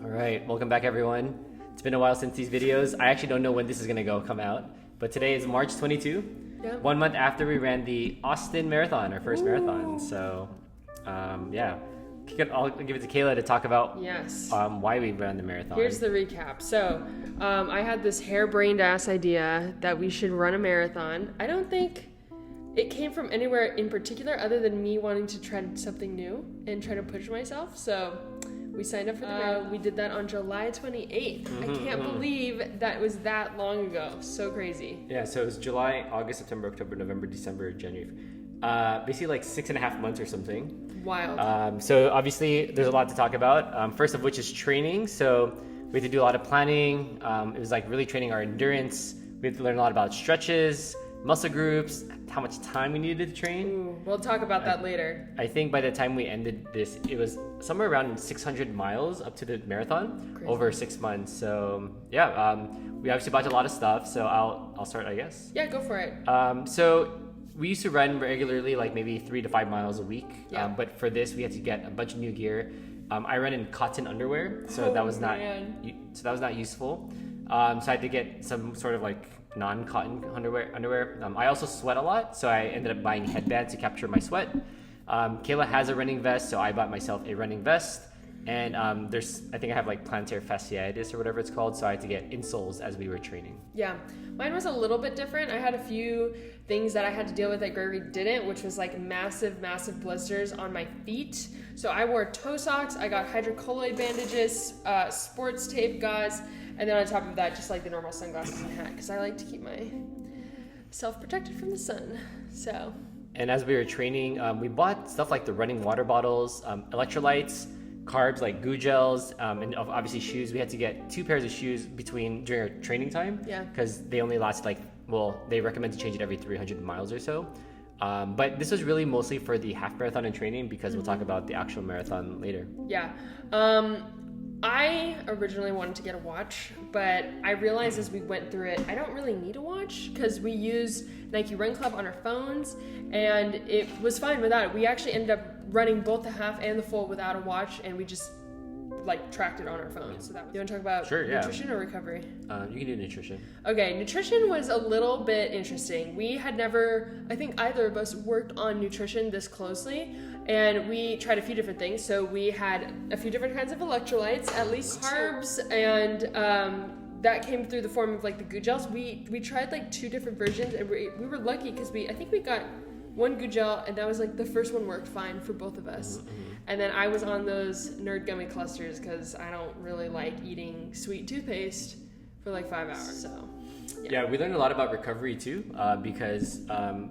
All right, welcome back everyone. It's been a while since these videos. I actually don't know when this is gonna come out, but today is March 22, Yep. 1 month after we ran the Austin Marathon, our first marathon. So, yeah, I'll give it to Kayla to talk about Yes. why we ran the marathon. Here's the recap. So, I had this harebrained ass idea that we should run a marathon. I don't think it came from anywhere in particular other than me wanting to try something new and try to push myself. So, we signed up for the marathon. We did that on July 28th. I can't believe that was that long ago. So crazy. Yeah, so it was July, August, September, October, November, December, January. Basically like 6.5 months or something. Wild. So obviously there's a lot to talk about. First of which is training. So we had to do a lot of planning. It was like really training our endurance. We had to learn a lot about stretches, muscle groups, how much time we needed to train. Ooh, we'll talk about that later. I think by the time we ended this, it was somewhere around 600 miles up to the marathon. Crazy. Over 6 months. So yeah, we obviously bought a lot of stuff. So I'll start, I guess. Yeah, go for it. So we used to run regularly, like maybe 3 to 5 miles a week. Yeah. But for this, we had to get a bunch of new gear. I run in cotton underwear, so that was not useful. So I had to get some sort of like non-cotton underwear. I also sweat a lot, so I ended up buying headbands to capture my sweat. Kayla has a running vest, so I bought myself a running vest. And I think I have like plantar fasciitis or whatever it's called, so I had to get insoles as we were training. Yeah, mine was a little bit different. I had a few things that I had to deal with that Gregory didn't, which was like massive blisters on my feet. So I wore toe socks, I got hydrocolloid bandages, sports tape, gauze, and then on top of that, just like the normal sunglasses and hat, because I like to keep myself protected from the sun. So. And as we were training, we bought stuff like the running water bottles, electrolytes, carbs like goo gels, and obviously shoes. We had to get 2 pairs of shoes during our training time. Yeah. Because they only last they recommend to change it every 300 miles or so. But this was really mostly for the half marathon and training, because we'll talk about the actual marathon later. Yeah. I originally wanted to get a watch, but I realized as we went through it, I don't really need a watch because we use Nike Run Club on our phones, and it was fine without it. We actually ended up running both the half and the full without a watch, and we just like tracked it on our phones. So that was, you want to talk about nutrition or recovery? You can do nutrition. Okay, nutrition was a little bit interesting. We had never, I think either of us worked on nutrition this closely, and we tried a few different things. So we had a few different kinds of electrolytes, at least carbs, and that came through the form of like the goo gels. We tried like 2 different versions, and we were lucky because I think we got 1 goo gel, and that was like the first one worked fine for both of us. And then I was on those nerd gummy clusters because I don't really like eating sweet toothpaste for like 5 hours. So yeah, we learned a lot about recovery too, because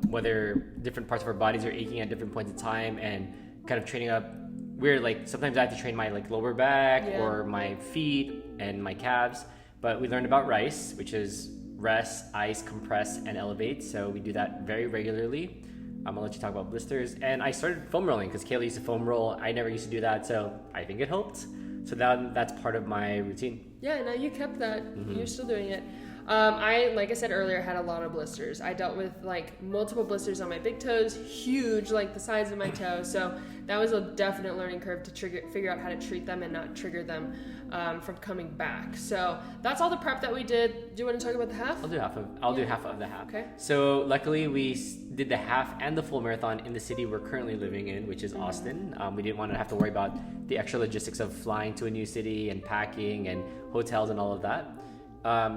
whether different parts of our bodies are aching at different points in time, and kind of training up. We're like, sometimes I have to train my like lower back or my feet and my calves. But we learned about RICE, which is rest, ice, compress, and elevate. So we do that very regularly. I'll let you talk about blisters. And I started foam rolling because Kayla used to foam roll. I never used to do that, so I think it helped. So that's part of my routine. Yeah, now you kept that. You're still doing it. Like I said earlier, had a lot of blisters. I dealt with like multiple blisters on my big toes, huge, like the size of my toe. So that was a definite learning curve to figure out how to treat them and not trigger them from coming back. So that's all the prep that we did. Do you want to talk about the half? I'll do half of the half. Okay. So luckily we did the half and the full marathon in the city we're currently living in, which is Austin. We didn't want to have to worry about the extra logistics of flying to a new city and packing and hotels and all of that.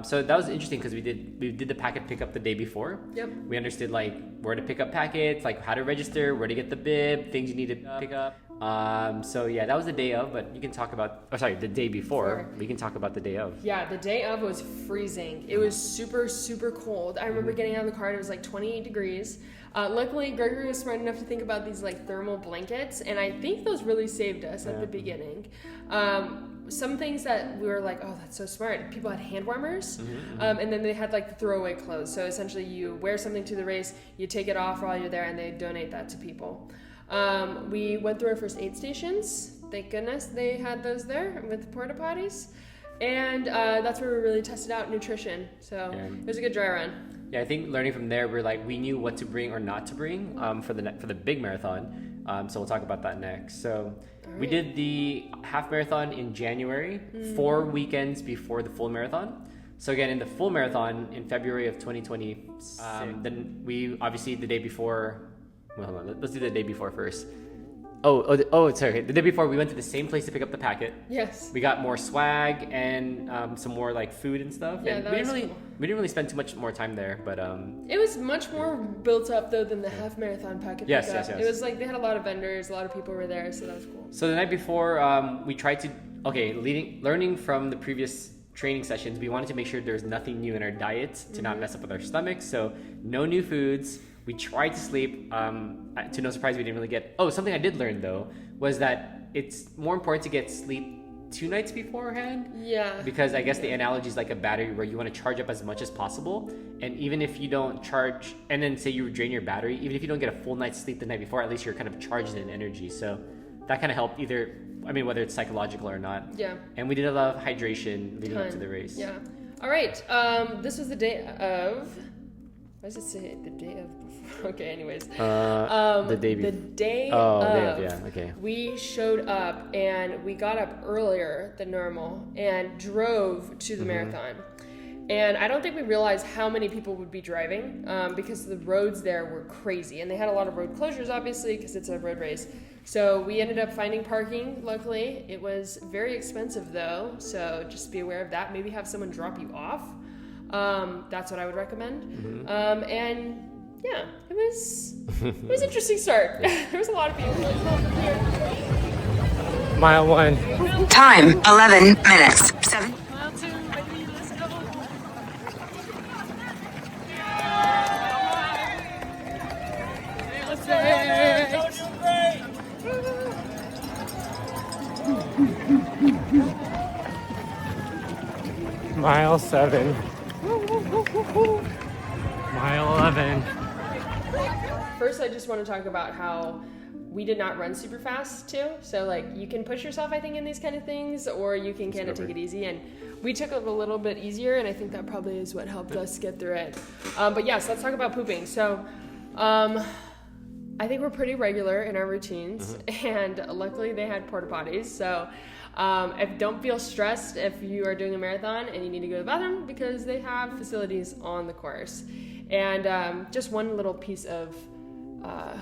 So that was interesting because we did the packet pickup the day before. Yep. We understood like where to pick up packets, like how to register, where to get the bib, things you need to pick up. So yeah, that was the day of, but you can talk about, the day before. We can talk about the day of. Yeah, the day of was freezing. It was super, super cold. I remember getting out of the car and it was like 28 degrees. Luckily, Gregory was smart enough to think about these like thermal blankets, and I think those really saved us at the beginning. Some things that we were like, oh, that's so smart. People had hand warmers, and then they had like the throwaway clothes. So essentially you wear something to the race, you take it off while you're there, and they donate that to people. We went through our first aid stations. Thank goodness they had those there with porta potties. And that's where we really tested out nutrition. So it was a good dry run. Yeah, I think learning from there, we knew what to bring or not to bring for the big marathon. So we'll talk about that next. So We did the half marathon in January, 4 weekends before the full marathon. So again, in the full marathon in February of 2020, then we obviously the day before. Well, hold on, let's do the day before first. Sorry. The day before, we went to the same place to pick up the packet. Yes. We got more swag and some more like food and stuff. Yeah, and that we was didn't really cool. we didn't really spend too much more time there, but it was much more built up though than the half marathon packet. Yes. It was like they had a lot of vendors, a lot of people were there, so that was cool. So the night before, we tried to learning from the previous training sessions, we wanted to make sure there's nothing new in our diet to not mess up with our stomachs. So no new foods. We tried to sleep. To no surprise, we didn't really get. Oh, something I did learn though was that it's more important to get sleep 2 nights beforehand. Yeah. Because I guess the analogy is like a battery where you want to charge up as much as possible. And even if you don't charge, and then say you drain your battery, even if you don't get a full night's sleep the night before, at least you're kind of charged in energy. So that kind of helped whether it's psychological or not. Yeah. And we did a lot of hydration leading up to the race. Yeah. All right. This was the day of. Why does it say the day of? Okay, anyways. The day before. The day of. Yeah, okay. We showed up and we got up earlier than normal and drove to the marathon. And I don't think we realized how many people would be driving because the roads there were crazy. And they had a lot of road closures, obviously, because it's a road race. So we ended up finding parking, luckily. It was very expensive, though. So just be aware of that. Maybe have someone drop you off. That's what I would recommend. And yeah, it was an interesting start. There was a lot of people. Mile 1. Time 11 minutes. 7. Mile 2, ready, let's go. Mile 7. Mile 11. First, I just want to talk about how we did not run super fast too. So like you can push yourself, I think, in these kind of things, or you can kind of take it easy. And we took it a little bit easier, and I think that probably is what helped us get through it. But yes, let's talk about pooping. So I think we're pretty regular in our routines, and luckily they had porta potties. So don't feel stressed if you are doing a marathon and you need to go to the bathroom because they have facilities on the course. And just one little piece of, I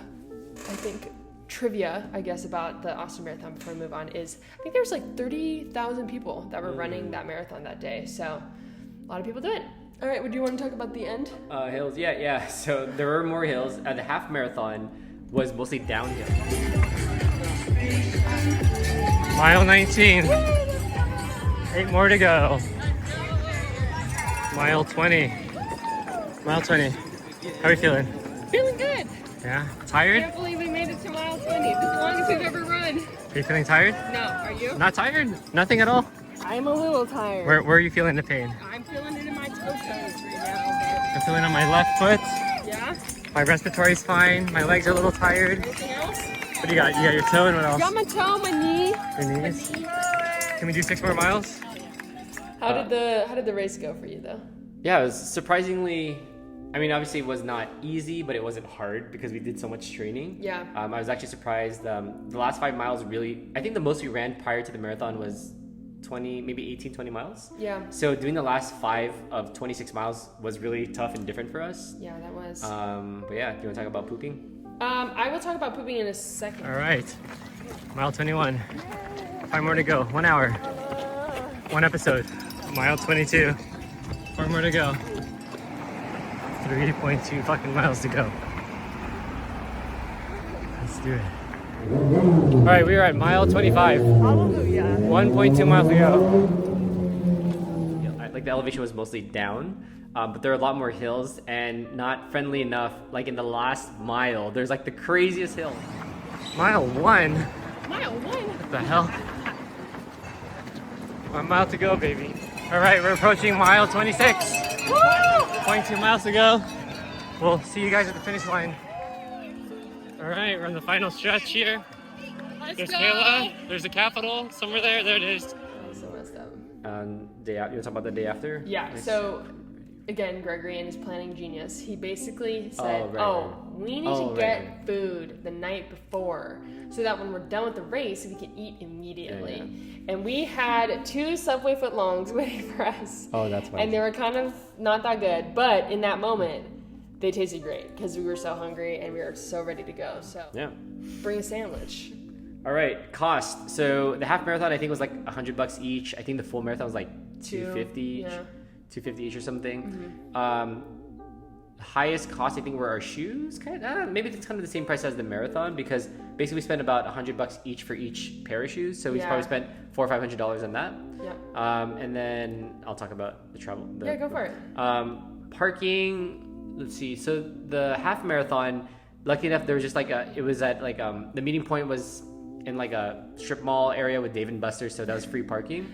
think, trivia, I guess, about the Austin Marathon before we move on is I think there was like 30,000 people that were running that marathon that day. So a lot of people did it. All right, would you want to talk about the end? Hills, yeah. So there were more hills. The half marathon was mostly downhill. Mile 19. 8 more to go. Mile 20. Mile 20. How are you feeling? Feeling good. Yeah? Tired? I can't believe we made it to mile 20. This is the longest we've ever run. Are you feeling tired? No, are you? Not tired? Nothing at all? I'm a little tired. Where are you feeling the pain? I'm feeling it in my toe right now. I'm feeling on my left foot. Yeah? My respiratory's fine. My legs are a little tired. Anything else? What do you got? You got your toe and what else? Got my toe, my knee. Your knees? Can we do 6 more miles? How did the race go for you though? Yeah, it was surprisingly. I mean, obviously, it was not easy, but it wasn't hard because we did so much training. Yeah. I was actually surprised. The last 5 miles really. I think the most we ran prior to the marathon was 20, maybe 18, 20 miles. Yeah. So doing the last 5 of 26 miles was really tough and different for us. Yeah, that was. But yeah, do you want to talk about pooping? I will talk about pooping in a second. All right. Mile 21. 5 more to go. 1 hour. 1 episode. Mile 22. 4 more to go. 3.2 fucking miles to go. Let's do it. All right, we are at mile 25. Hallelujah. 1.2 miles to go. Yeah, like the elevation was mostly down, but there are a lot more hills and not friendly enough. Like in the last mile, there's like the craziest hill. Mile 1? Mile 1? What the hell? 1 mile to go, baby. All right, we're approaching mile 26. Woo! 0.2 miles to go. We'll see you guys at the finish line. All right, we're on the final stretch here. There's Kayla. There's the Capitol somewhere there. There it is. So messed up. Day out. You want to talk about the day after? Yeah. Next. So again, Gregory and his planning genius, he basically said, we need to get food the night before so that when we're done with the race, we can eat immediately. Yeah. And we had 2 Subway footlongs waiting for us. Oh, that's funny. And they were kind of not that good, but in that moment, they tasted great because we were so hungry and we were so ready to go. So bring a sandwich. All right, cost. So the half marathon I think was like $100 each. I think the full marathon was like $250 each. Yeah. $250 each or something. Mm-hmm. Highest cost I think were our shoes. Maybe it's kind of the same price as the marathon because basically we spent about $100 each for each pair of shoes. So we probably spent $400 or $500 on that. Yeah. And then I'll talk about the travel. Go for it. Parking. Let's see. So the half marathon, lucky enough, there was just like it was at like the meeting point was in like a strip mall area with Dave & Buster's, so that was free parking.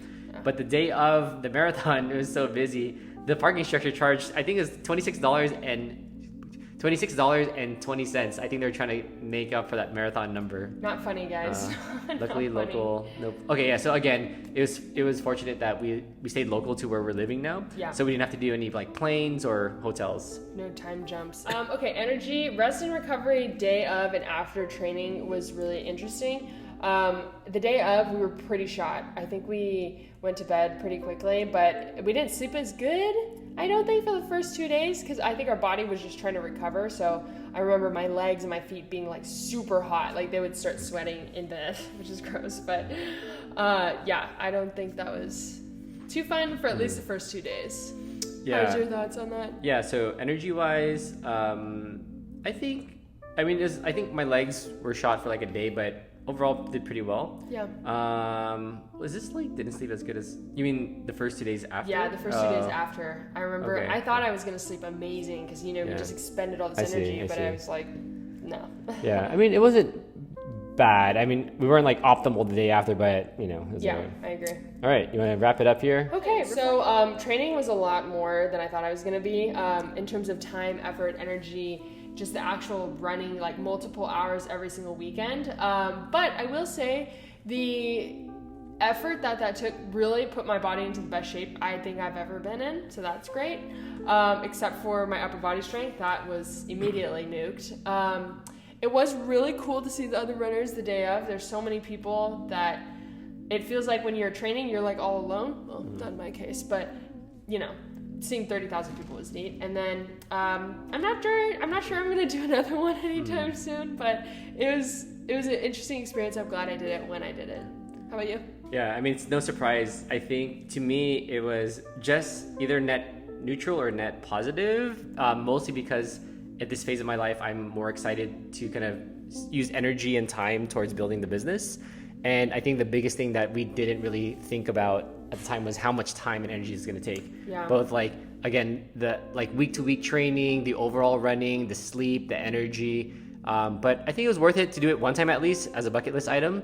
But the day of the marathon, it was so busy. The parking structure charged, I think it was $26.20. I think they were trying to make up for that marathon number. Not funny, guys. Luckily, local. Nope. Okay, yeah. So again, it was fortunate that we stayed local to where we're living now. Yeah. So we didn't have to do any like planes or hotels. No time jumps. Okay, energy, rest and recovery day of and after training was really interesting. The day of, we were pretty shot. I think we went to bed pretty quickly, but we didn't sleep as good, I don't think, for the first 2 days, because I think our body was just trying to recover. So I remember my legs and my feet being like super hot, like they would start sweating in bed, which is gross. But I don't think that was too fun for at least the first 2 days. Yeah. What are your thoughts on that? Yeah, so energy-wise, I think my legs were shot for like a day, but overall did pretty well. Yeah. Was this like didn't sleep as good as, you mean the first 2 days after? Yeah, the first 2 days after. I remember I thought I was gonna sleep amazing because we just expended all this energy, but I was like, no. Yeah, I mean it wasn't bad. I mean we weren't like optimal the day after, but it was I agree. All right, you want to wrap it up here? Okay, so training was a lot more than I thought I was gonna be in terms of time, effort, energy. Just the actual running like multiple hours every single weekend. But I will say the effort that took really put my body into the best shape I think I've ever been in. So that's great. Except for my upper body strength, that was immediately nuked. It was really cool to see the other runners the day of. There's so many people that it feels like when you're training, you're like all alone. Well, not in my case, but seeing 30,000 people was neat. And then I'm not sure I'm gonna do another one anytime soon, but it was an interesting experience. I'm glad I did it when I did it. How about you? Yeah, I mean it's no surprise. I think to me it was just either net neutral or net positive, mostly because at this phase of my life I'm more excited to kind of use energy and time towards building the business. And I think the biggest thing that we didn't really think about at the time was how much time and energy it's going to take. Yeah. Both like, again, the like week to week training, the overall running, the sleep, the energy. But I think it was worth it to do it one time at least as a bucket list item.